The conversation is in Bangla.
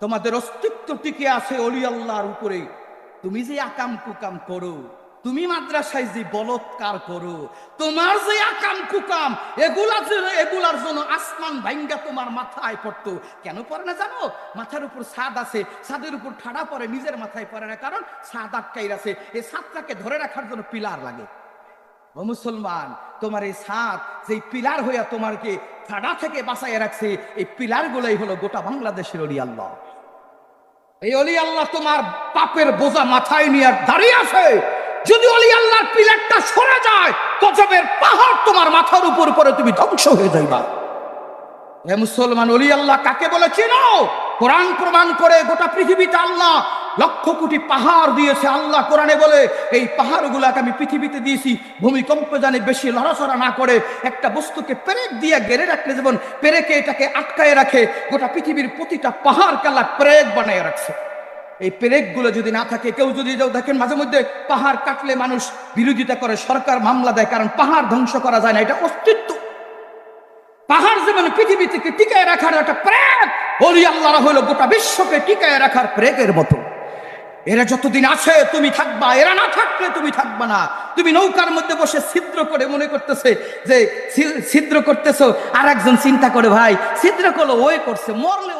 তোমাদের অস্তিত্ব টিকে আছে অলি আল্লাহর উপরে। তুমি যে আকাম কুকাম করো, তুমি মাদ্রাসায় যে বলৎকার করো, তোমার যে আকাম কুকাম, এগুলার জন্য আসমান ভাঙ্গা তোমার মাথায় পড়তো। কেন পড়ে না জানো? মাথার উপর ছাদ আছে, ছাদের উপর ঠাড়া পড়ে, নিজের মাথায় পড়ে না, কারণ ছাদ আটকাই আছে। এই ছাদটাকে ধরে রাখার জন্য পিলার লাগে। ও মুসলমান, তোমার এই ছাদ যে পিলার হইয়া তোমাকে ঠাড়া থেকে বাঁচাইয়া রাখছে, এই পিলার গুলাই হলো গোটা বাংলাদেশের অলি আল্লাহ। এই অলি আল্লাহ তোমার পাপের বোঝা মাথায় নিয়ে দাঁড়িয়ে আছে। যদি অলি আল্লাহর পিলারটা সরে যায়, গজবের পাহাড় তোমার মাথার উপর পরে তুমি ধ্বংস হয়ে যাইবা। হে মুসলমান, অলি আল্লাহ কাকে বলে চিনো? কোরআন প্রমাণ করে গোটা পৃথিবীতে আল্লাহ লক্ষ কোটি পাহাড় দিয়েছে। আল্লাহ কোরআনে বলে, এই পাহাড়গুলাকে আমি পৃথিবীতে দিয়েছি ভূমিকম্প জানে বেশি লড়াচড়া না করে, একটা বস্তুকে পেরেক দিয়ে ঘেরে রাখলে যেমন পেরেকে এটাকে আটকায় রাখে, গোটা পৃথিবীর প্রতিটা পাহাড় কালা পেরেক বানিয়ে রাখছে। এই পেরেক গুলো যদি না থাকে, কেউ যদি দেখেন মাঝে মধ্যে পাহাড় কাটলে মানুষ বিরোধিতা করে, সরকার মামলা দেয়, কারণ পাহাড় ধ্বংস করা যায় না, এটা অস্তিত্ব। পাহাড় যেমন পৃথিবী থেকে টিকায় রাখার একটা প্রেক, ওলি আল্লাহরা হলো গোটা বিশ্বকে টিকায় রাখার প্রেকের মতো। এরা যতদিন আছে তুমি থাকবা, এরা না থাকলে তুমি থাকবা না। তুমি নৌকার মধ্যে বসে ছিদ্র করে মনে করতেছে যে ছিদ্র করতেছো, আর একজন চিন্তা করে ভাই ছিদ্র করলো ওই করছে, মরলে